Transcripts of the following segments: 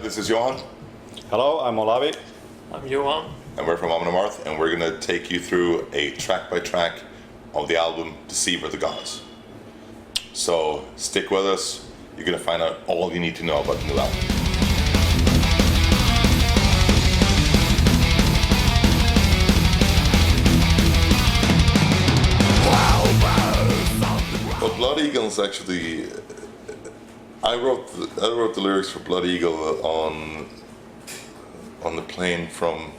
this is Johan. Hello, I'm Olavi. I'm Johan. And we're from Amon Amarth, and we're going to take you through a track-by-track of the album Deceiver of the Gods. So stick with us, you're going to find out all you need to know about the new album. Well, Blood Eagle's actually... I wrote the lyrics for Blood Eagle on the plane from,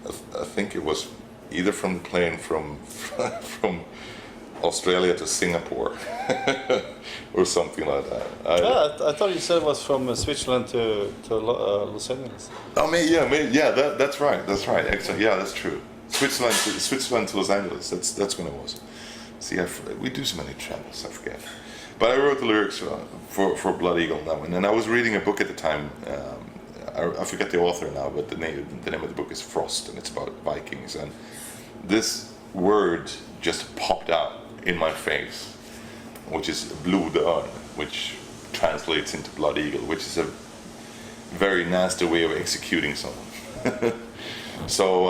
I think it was either from the plane from Australia to Singapore or something like that. I thought you said it was from Switzerland to Los Angeles. Oh, yeah, that's right. Excellent. Yeah, that's true. Switzerland to Los Angeles. That's when it was. See, we do so many travels, I forget. But I wrote the lyrics for Blood Eagle on that one, and I was reading a book at the time. I forget the author now, but the name of the book is Frost, and it's about Vikings. And this word just popped out in my face, which is Blodörn, which translates into Blood Eagle, which is a very nasty way of executing someone. So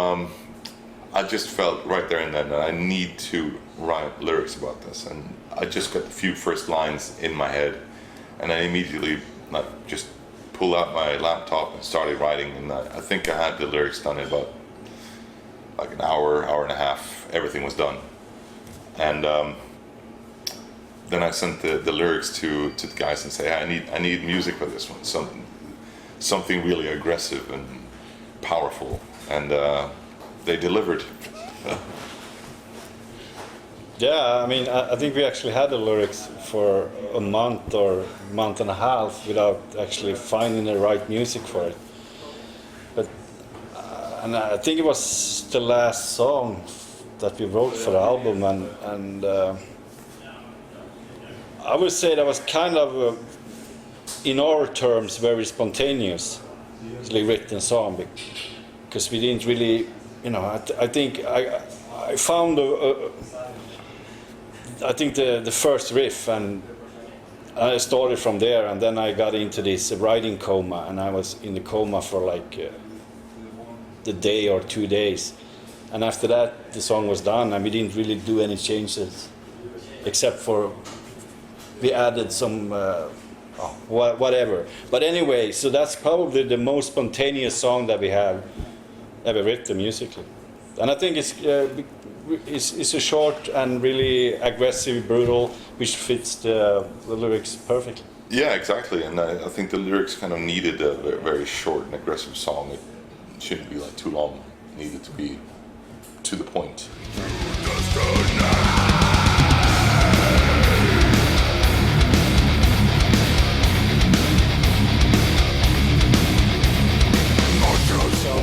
I just felt right there and then that I need to write lyrics about this, and I just got the few first lines in my head, and I immediately just pulled out my laptop and started writing, and I think I had the lyrics done in about like an hour and a half. Everything was done, and then I sent the lyrics to the guys and say, hey, I need music for this one, something really aggressive and powerful, and they delivered. Yeah, I mean, I think we actually had the lyrics for a month or month and a half without actually finding the right music for it. But and I think it was the last song that we wrote for the album, and I would say that was kind of, in our terms, very spontaneously written song, because we didn't really, I think I found I think the first riff, and I started from there, and then I got into this writing coma, and I was in the coma for like the day or 2 days, and after that the song was done, and we didn't really do any changes, except for we added some whatever. But anyway, so that's probably the most spontaneous song that we have ever written musically, and I think it's a short and really aggressive, brutal, which fits the lyrics perfectly. Yeah, exactly, and I think the lyrics kind of needed a very short and aggressive song. It shouldn't be like too long. It needed to be to the point.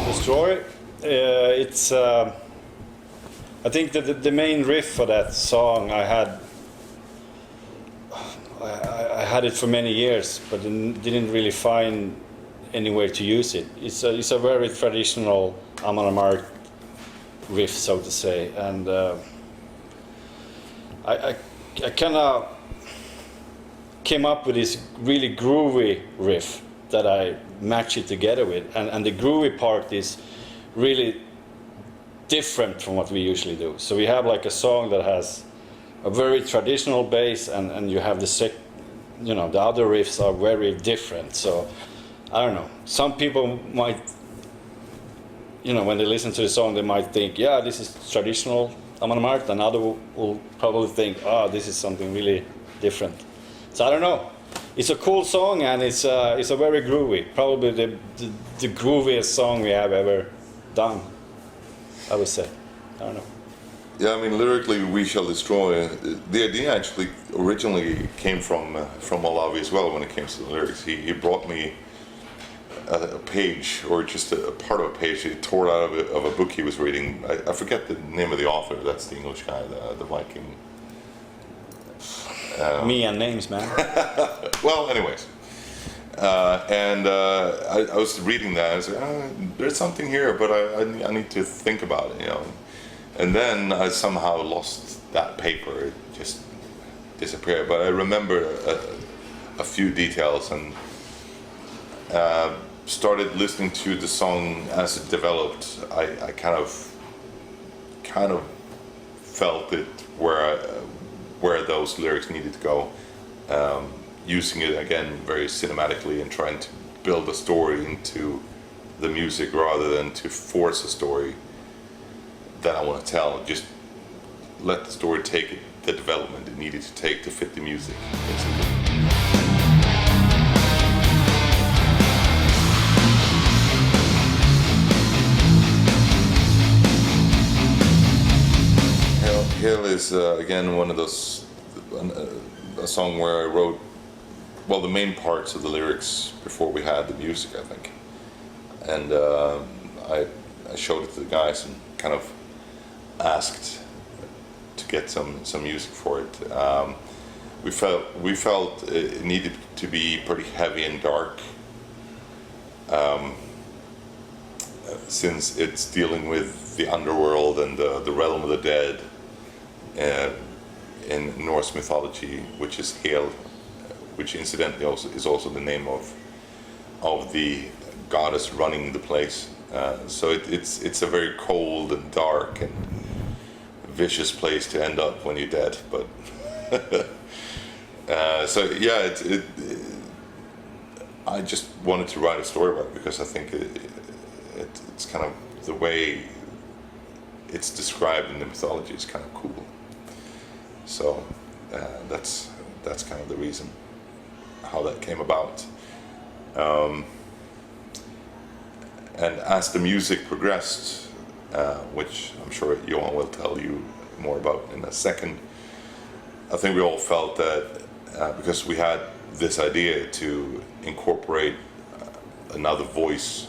Destroy. It's. I think that the main riff for that song I had it for many years, but didn't really find anywhere to use it. It's a very traditional Amon Amarth riff, so to say, and I kind of came up with this really groovy riff that I match it together with, and the groovy part is really different from what we usually do. So we have like a song that has a very traditional bass, and you have the other riffs are very different. So I don't know, some people might, when they listen to the song, they might think, yeah, this is traditional Amon Amarth, and other will probably think, this is something really different. So I don't know. It's a cool song, and it's a very groovy, probably the grooviest song we have ever done, I would say. I don't know. Yeah, I mean, lyrically, We Shall Destroy. The idea actually originally came from Olavi as well when it came to the lyrics. He brought me a page, or just a part of a page he tore out of a book he was reading. I forget the name of the author. That's the English guy, the Viking. Me and names, man. Well, anyways. I was reading that, I was like, there's something here, but I need to think about it, And then I somehow lost that paper. It just disappeared. But I remember a few details, and started listening to the song as it developed, I kind of felt it where those lyrics needed to go, using it again very cinematically and trying to build a story into the music rather than to force a story that I want to tell. Just let the story take the development it needed to take to fit the music. Hill is again one of those, a song where I wrote, well, the main parts of the lyrics before we had the music, I think. And I showed it to the guys and kind of asked to get some music for it. We felt it needed to be pretty heavy and dark, since it's dealing with the underworld and the realm of the dead in Norse mythology, which is Hel, which incidentally is also the name of the goddess running the place. So it's a very cold and dark and vicious place to end up when you're dead. But so yeah, I just wanted to write a story about it because I think it's kind of the way it's described in the mythology is kind of cool. So that's kind of the reason how that came about. And as the music progressed, which I'm sure Johan will tell you more about in a second, I think we all felt that because we had this idea to incorporate another voice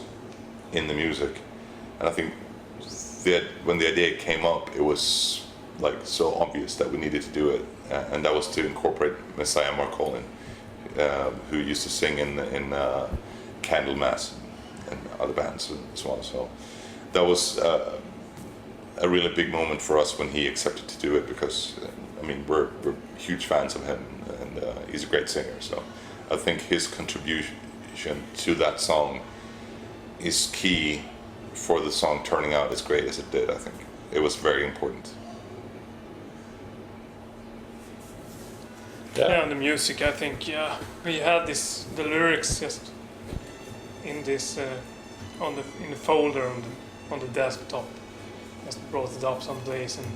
in the music, and I think when the idea came up, it was like so obvious that we needed to do it, and that was to incorporate Messiah Marcolin, who used to sing in Candlemass and other bands as well. So that was a really big moment for us when he accepted to do it, because I mean we're huge fans of him, and he's a great singer. So I think his contribution to that song is key for the song turning out as great as it did. I think it was very important. Yeah, and the music, I think, we had the lyrics just in this in the folder on the desktop. Just brought it up some days and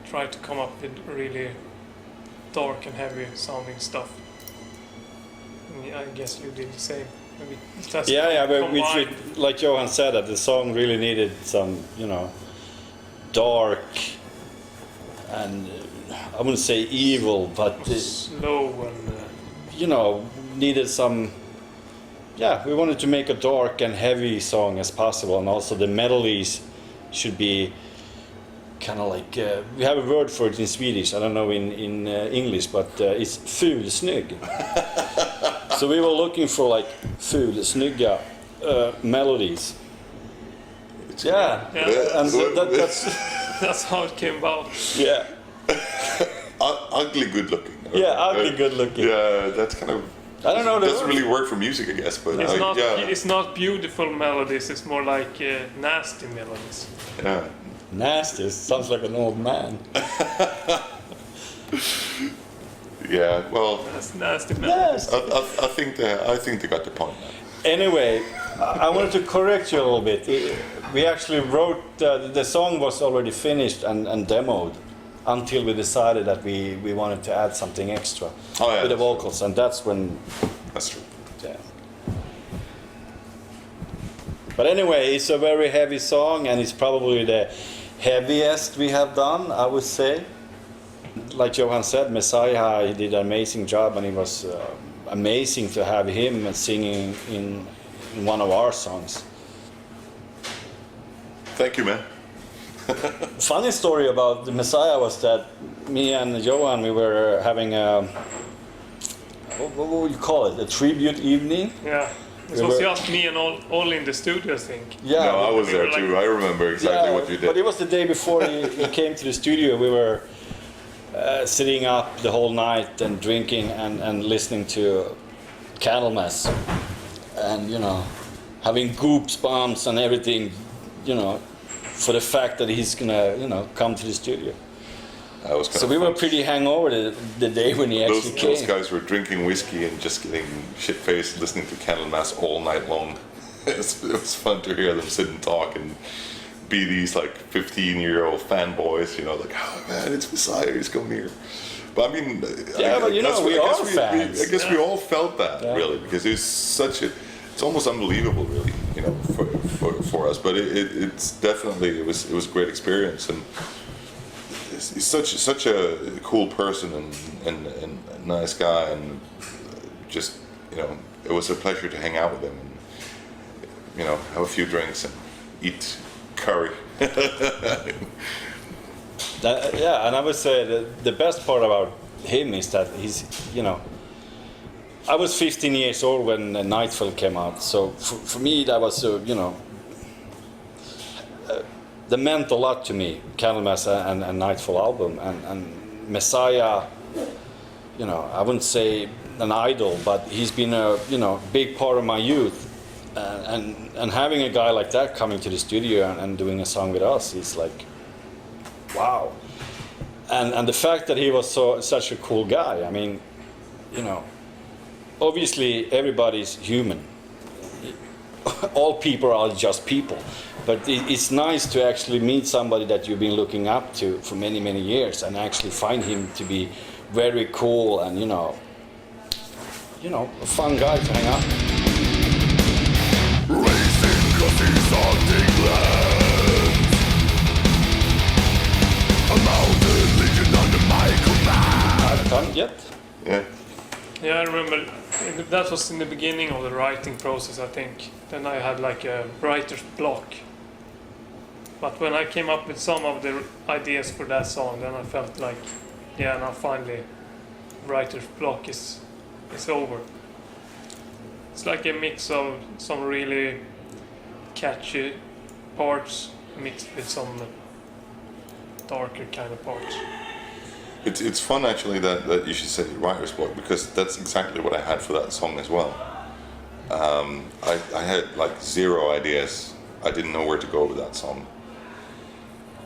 tried to come up with really dark and heavy sounding stuff. And I guess you did the same. Maybe that's but like Johan said, that the song really needed some, dark and I wouldn't say evil, but slow and needed some. Yeah, we wanted to make a dark and heavy song as possible, and also the melodies should be kind of like we have a word for it in Swedish. I don't know in English, but it's fulsnygg. So we were looking for like fulsnygga melodies. Yeah. And that's that's how it came about. Yeah. Ugly good looking. Yeah, ugly good looking. Yeah, that's kind of. I don't know. It doesn't really work for music, I guess, but it's not beautiful melodies. It's more like nasty melodies. Yeah. Nasty sounds like an old man. Yeah, well. That's nasty melodies. I think they got the point. Anyway, I wanted to correct you a little bit. We actually wrote the song was already finished and demoed until we decided that we wanted to add something extra with the vocals, and that's when. That's true. Yeah. But anyway, it's a very heavy song, and it's probably the heaviest we have done, I would say. Like Johan said, Messiah, he did an amazing job, and it was amazing to have him singing in one of our songs. Thank you, man. Funny story about the Messiah was that me and Johan, we were having what would you call it? A tribute evening? Yeah. It was just me and all in the studio, I think. Yeah. No, I was there too. I remember exactly what you did. But it was the day before he came to the studio. We were sitting up the whole night and drinking and listening to Candlemass, and having goosebumps and everything, for the fact that he's gonna come to the studio. So we were pretty hangover the day when he actually came. Those guys were drinking whiskey and just getting shit-faced, listening to Candlemass all night long. It was fun to hear them sit and talk and be these like 15-year-old fanboys, like, oh man, it's Messiah, he's coming here. But I mean, we are fans. I guess we all felt that really, because it's almost unbelievable, really, for us. But it's definitely it was a great experience, and he's such a cool person and a nice guy, and just it was a pleasure to hang out with him and have a few drinks and eat curry. And I would say the best part about him is that he's I was 15 years old when Nightfall came out, so for me that was that meant a lot to me, Candlemass and Nightfall album, and Messiah, I wouldn't say an idol, but he's been a big part of my youth, and having a guy like that coming to the studio and doing a song with us is like, wow. And the fact that he was such a cool guy, I mean, obviously everybody's human. All people are just people. But it's nice to actually meet somebody that you've been looking up to for many, many years and actually find him to be very cool and, a fun guy to hang out with. Racing 'cause he's hunting lands. A mountain legion under my command. Haven't done it yet? Yeah. Yeah, I remember that was in the beginning of the writing process, I think. Then I had like a writer's block. But when I came up with some of the ideas for that song, then I felt like, yeah, now finally writer's block is over. It's like a mix of some really catchy parts mixed with some darker kind of parts. It's fun actually that you should say writer's block, because that's exactly what I had for that song as well. I had like zero ideas. I didn't know where to go with that song.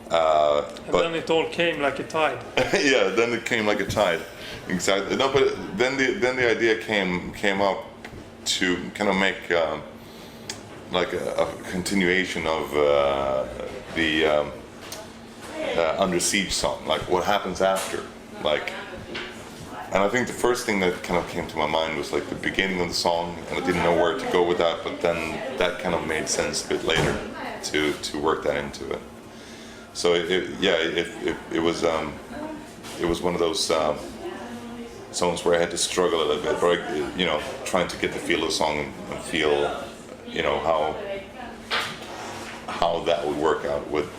But then it all came like a tide. Yeah, then it came like a tide. Exactly. No, but then the idea came up to kind of make like a continuation of the Under Siege song, like what happens after, like. And I think the first thing that kind of came to my mind was like the beginning of the song, and I didn't know where to go with that, but then that kind of made sense a bit later to work that into it. So it was one of those songs where I had to struggle a little bit, but trying to get the feel of the song and feel, how that would work out with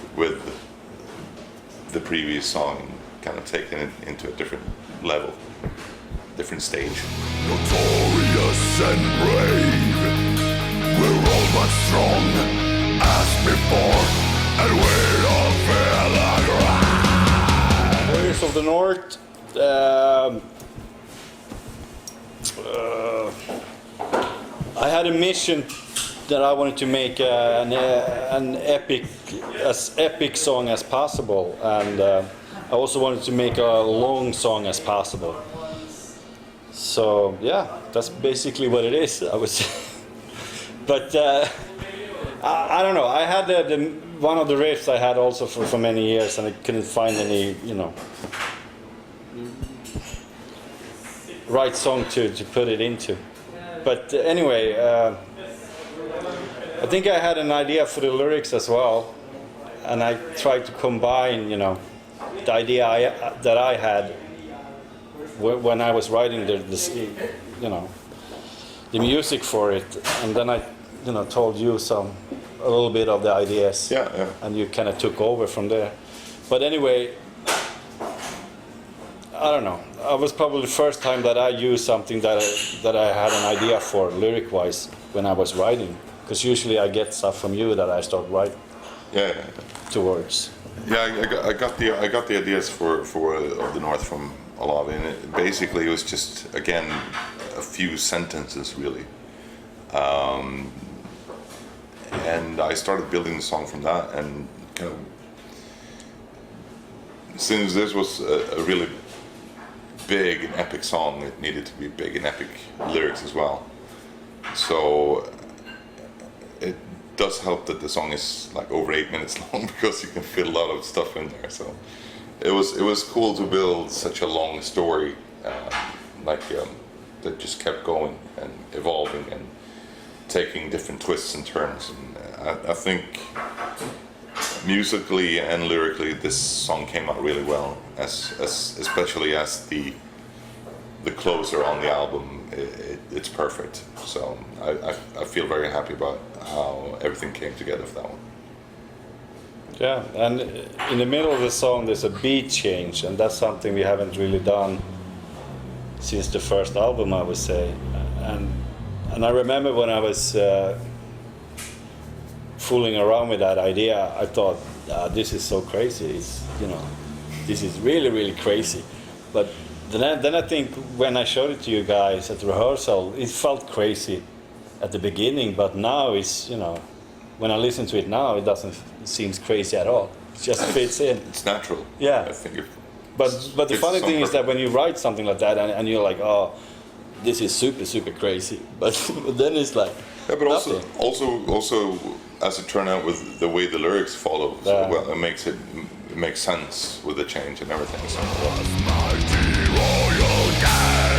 the previous song, and kind of taking it into a different level, different stage. Notorious and brave, we're all but strong as before, and we don't feel like right. Warriors of the North. I had a mission that I wanted to make an epic song as possible, and I also wanted to make a long song as possible. So yeah, that's basically what it is. I was, but I don't know. I had one of the riffs I had also for many years, and I couldn't find any right song to put it into. But anyway, I think I had an idea for the lyrics as well, and I tried to combine, the idea that I had when I was writing the music for it, and then I, told you a little bit of the ideas, Yeah. and you kind of took over from there. But anyway, I don't know. It was probably the first time that I used something that I had an idea for lyric-wise when I was writing, because usually I get stuff from you that I start writing towards. Yeah, I got the ideas for Of the North a lot, and basically it was just again a few sentences really, and I started building the song from that, and kind of since this was a really big and epic song, it needed to be big and epic lyrics as well. So it does help that the song is like over 8 minutes long because you can fit a lot of stuff in there. So it was cool to build such a long story, that just kept going and evolving and taking different twists and turns. And I think musically and lyrically, this song came out really well, especially as the closer on the album. It's perfect. So I feel very happy about how everything came together for that one. Yeah, and in the middle of the song there's a beat change, and that's something we haven't really done since the first album, I would say. And I remember when I was fooling around with that idea, I thought, this is so crazy. It's, this is really, really crazy. But then I think when I showed it to you guys at rehearsal, it felt crazy at the beginning, but now it's, when I listen to it now, it doesn't seem crazy at all. It just fits in. It's natural. Yeah. I think but the funny thing is that when you write something like that and you're like, oh, this is super, super crazy, but then it's like, yeah, but nothing. also as it turned out with the way the lyrics follow, well, it makes sense with the change and everything. So. Mighty royal gang.